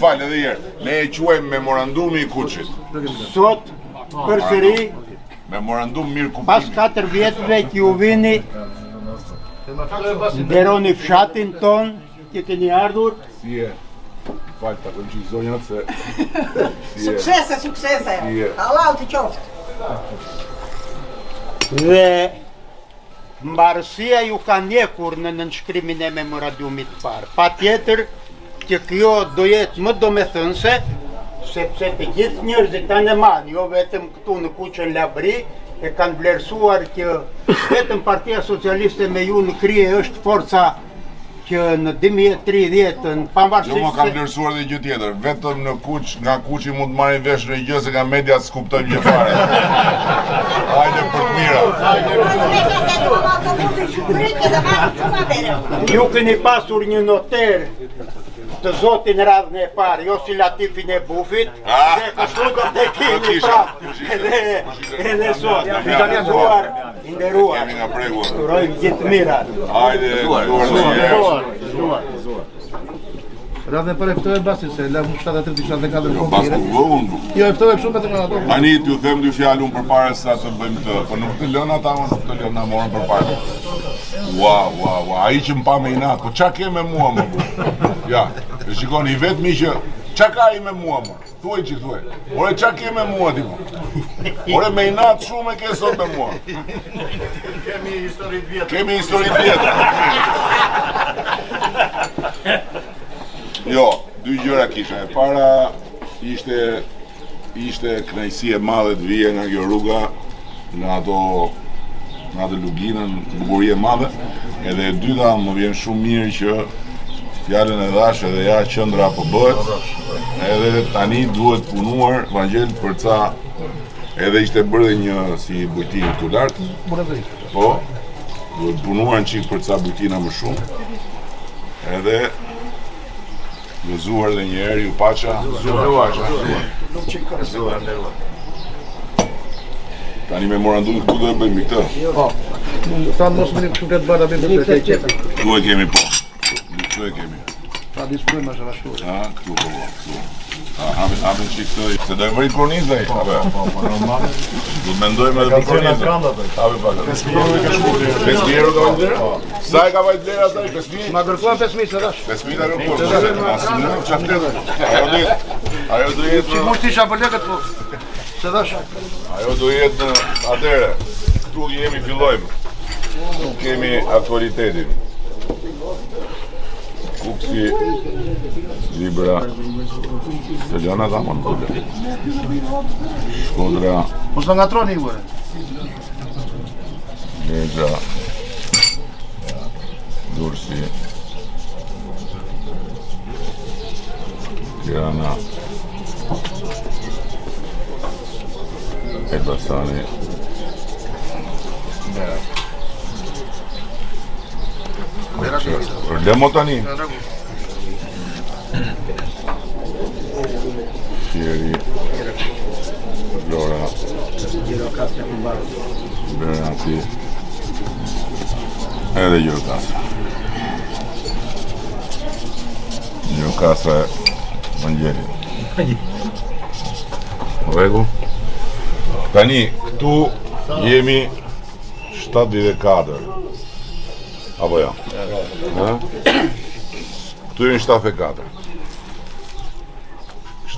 falë edhe herë. Ne e quajmë memorandumi i Kuçit. Sot, përsëri, Memorandum mirë kuptimi. pas 4 vjetëve që ju vini, nderoni fshatin ton, që keni ardhur. Si e? Falë, ta këmë që i zonjat se... Suksese. Halal të qoftë. Dhe mbarësia ju ka njekur në nënshkrimin e memorandumit parë. Pa tjetër që kjo do jetë më domethënëse, sepse të gjithë njerëzit tanë e manë, jo vetëm këtu në Kuçën Labri, e kanë vlerësuar që vetëm Partia Socialiste me ju në krye është forca që në 2030 pavarësisht. Jo më kam vlerësuar dhe gjë tjetër, vetëm në Kuç, nga Kuçi mund të marrin vesh në gjë se nga media s'kuptojnë gjë fare. Hajde për të mira. Ju keni pasur një noter të zotin radhën e parë, jo si Latifin e Bufit, dhe kështu do të kemi prapë, edhe sot, nderuar, Kemi nga pregu. urojmë gjithë mirat. Hajde, duar dhe njerë. Radhën për e ftove basi se la mu 734 Jo, pas të vëhun du. Jo, e ftove shumë për të nga ato. Tani t'ju them dy fjalë unë përpara sa të bëjmë të, po nuk të lënë ata, më të lënë na morën përpara. Ua, ai që më pa me inat, po qa ke me mua më? Ja, e shikoni, i vetëmi që, qa ka i me mua më? Thuaj që thuaj. Ore, qa ke me mua ti mo? Ore, me inat shumë e ke sot me mua. Kemi historit vjetra. Jo, dy gjëra kisha. E para ishte kënaqësi e madhe të vije nga kjo rruga në atë luginën, bukuri e madhe. Edhe e dyta më vjen shumë mirë që fjalën e dhash edhe ja qendra po bëhet. Edhe tani duhet punuar Vangjel për ca edhe ishte bërë dhe një si bujtim këtu lart. Po, duhet punuar në qik për ca bujtina më shumë. Edhe gëzuar dhe njerë ju paqa. Tani memorandumi këtu do e bëjmë i këtë. Po, thamë mos më një kështu këtë bërë abim të të qepi. Këtu e kemi po. Këtu e kemi. Ta dispojmë është rashtur. Këtu po. Hapin që këtë, se do e mërit kornizë dhe i. Po, normal. Du të mendojmë edhe për kornizë. Hapi pak. 5.000 euro ka vajtë lera? Sa e ka vajtë lera taj? 5.000? Ma kërkuan 5.000 se dash. 5.000 ta kërkuan. Ajo do jetë... Që mund t'isha për lekët po. Se dash. Ajo do jetë në atere. Këtu jemi fillojmë. Kemi aktualitetin. Kuksi, Libra, të gjana ta më në kulle. Shkodra, Mos në ngatroni i vore. Legja, Dursi, Tirana, Elbasani, Lemo tani. Fieri, Flora, Bernati, edhe Gjirokastra. Gjirokastra e Vangjeli. Regu. Tani, këtu jemi 74. Apo ja? Këtu jemi 74.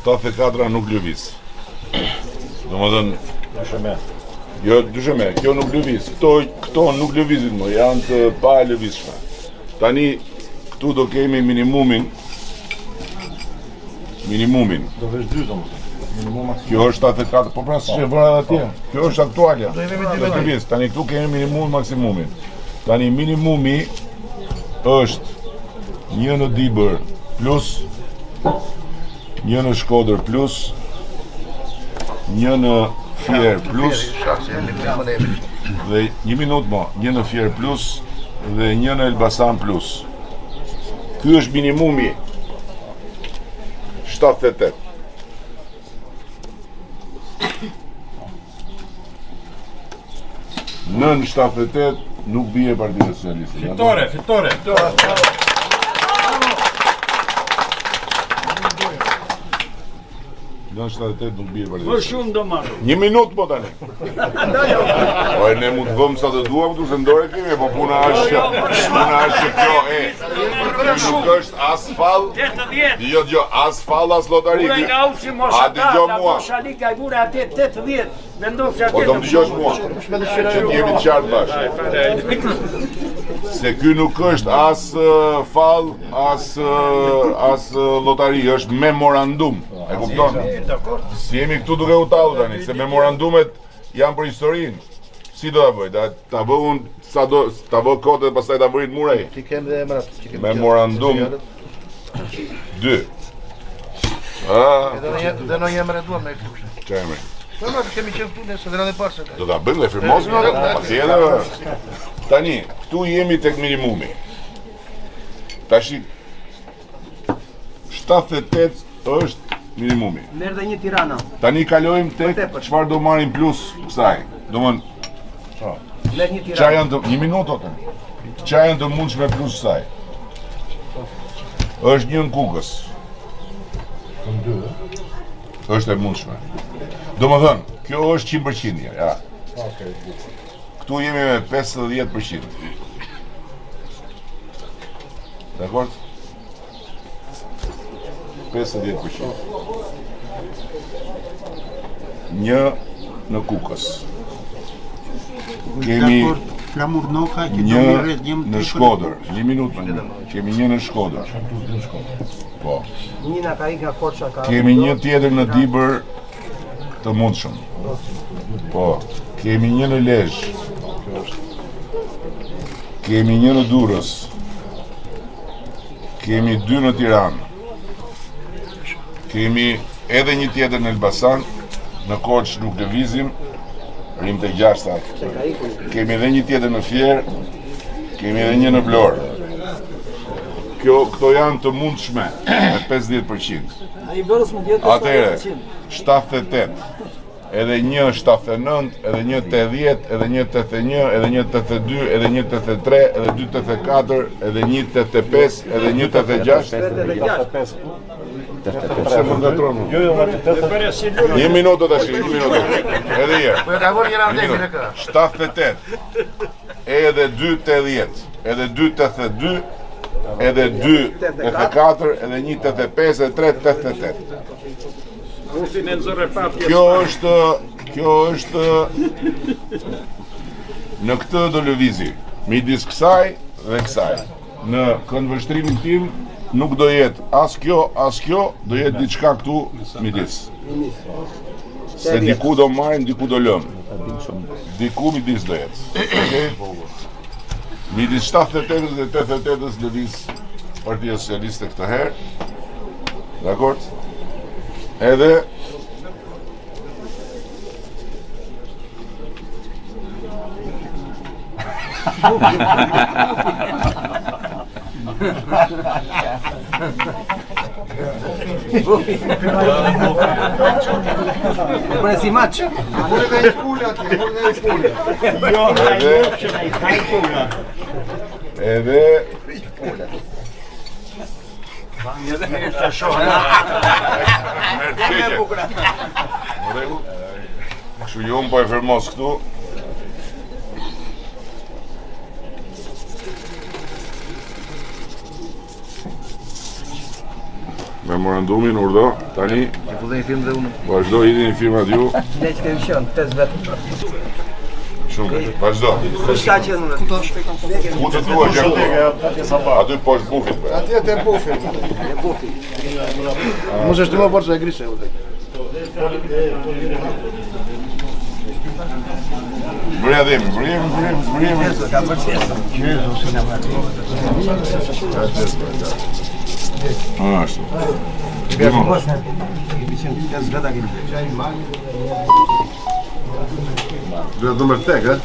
74 nuk lëviz. Domethënë, jo, dysheme, kjo nuk lëviz. Këto nuk lëvizin më, janë të pa e lëvizshme. Tani, këtu do kemi minimumin. Do vesh 2 domethënë. Kjo është 74, po pra si që vëra dhe atje. Kjo është aktualja. Tani këtu kemi minimumin, maksimumin. Tani minimumi është 1 në Dibër plus, 1 në Shkodër plus, 1 në Fier plus, dhe 1 minut mo, 1 në Fier plus, dhe 1 në Elbasan plus. Ky është minimumi 78. Nën 78 nuk bie Partia Socialiste. Fitore. Nën 78 nuk bie për Më shumë do marr. 1 minutë po tani. Po ne mund të vëmë sa të duam këtu se ndore kemi, po puna është kjo nuk është as fall. 80. Jo, as fall as lotari. Ura nga usi mos A dëgjo mua. Shalika i vura atë 80. Vendosja Po atë. do më dëgjosh mua. Që jemi të qartë bashkë. Se ky nuk është as fall, as lotari, është memorandum. E kupton? Si jemi këtu duke u tallur tani, se memorandumet janë për historinë. Si do ta bëj? Ta bëj unë sa do, ta bëj kote dhe pastaj ta bërit muraj. Ti kem dhe emrat. Memorandum 2. Dhe në emre duam me këtu. Çfarë emri? Po na kemi qenë këtu në së e parë. Do ta bëjmë dhe firmosim atë? Patjetër. Tani, këtu jemi tek minimumi. Tashi 78 është minimumi. Merë dhe një Tirana. Tani kalojmë tek çfarë do marrim plus kësaj. Domthon, Merë një çfarë Tirana. janë të 1 minutë tani. Çfarë janë të mundshme plus kësaj? Është një në kukës. Është e mundshme. Domethënë, kjo është 100% ja. Këtu jemi me 50%. Dakor? 50%. Një në kukës. Kemi Flamur Noka që do një mirë një në Shkodër. 1 minutë më. Kemi një në Shkodër. Po. Një nga ka ikë nga Korça ka. Kemi një tjetër në Dibër të mundshëm. Po. Kemi një në Lezhë. Kemi një në Durrës. Kemi 2 në Tiranë. Kemi edhe një tjetër në Elbasan. Në Korçë nuk lëvizim. Rim të gjashta. Kemi edhe një tjetër në Fier. Kemi edhe një në Vlorë. Këto janë të mundshme me 50%. Ai Vlorës mund jetë Atëre, 78, edhe një 79, edhe një 80, edhe një 81, edhe një 82, edhe një 83, edhe 2 84, edhe një 85, edhe një 86. Se më ngatron. Një minutë tash, një minutë. Edhe një. Po ka vënë një randë në kë. 78, edhe 2 80, edhe 2 82, edhe 2 84, edhe 1 85, edhe 3 88. Rusin e nxorë papje. Kjo është në këtë do lëvizi, midis kësaj dhe kësaj. Në këndvështrimin tim nuk do jetë as kjo, do jetë diçka këtu midis. Se diku do marrim, diku do lëmë. Diku midis do jetë. Okej? Midis 78 dhe 88 lëviz Partia Socialiste këtë herë. Dakor? Edhe Bëre si maç. edhe kështu jo unë po e fermos këtu. Memorandumin urdo, tani Po dhe një film dhe unë. vazhdo hidhni në firmat ju. Leç televizion, 5 vetë. Shumë, vazhdo. Kushta që unë. Ku të dua gjaku? Aty poshtë bufit. Be. Atje te bufi. Mos është më forca e grisë u. Vrim. Ka përcjellë. Ashtu. Dimo. Do të më tek, ha?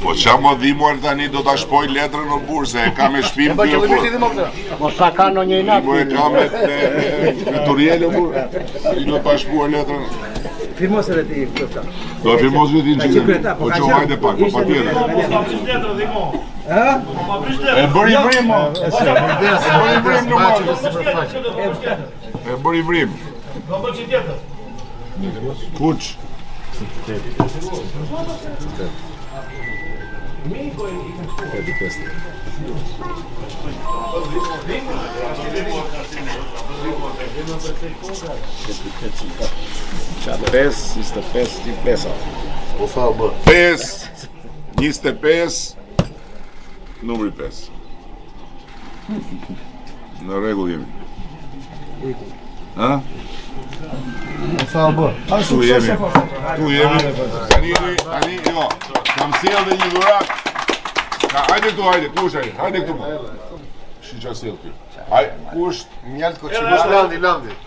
Po qa më dhimuar tani do ta shpoj letrën në burse, e ka me shpim Po të që burë. më më këtë. Mos sa ka në një natë. Po e ka me Turielë burë. I do ta shpuar letrën. Firmos edhe ti këtë. Do e firmos vetin që kreta, po që hajde pak, po pa tjetër. E bëri vrim, mo. E bëri vrim në mall. E bëri vrim. Kuç. Pes, 25, Po sa bë? 5, 25, numri 5. Në rregull jemi. Ha? Sa bë? Tu jemi. Tani jo. Kam sjell dhe një dhurat. Hajde këtu, hajde, kush ai? Hajde këtu. Shi çfarë sjell ti? Haj, kush? Mjalt koçi, mos landi.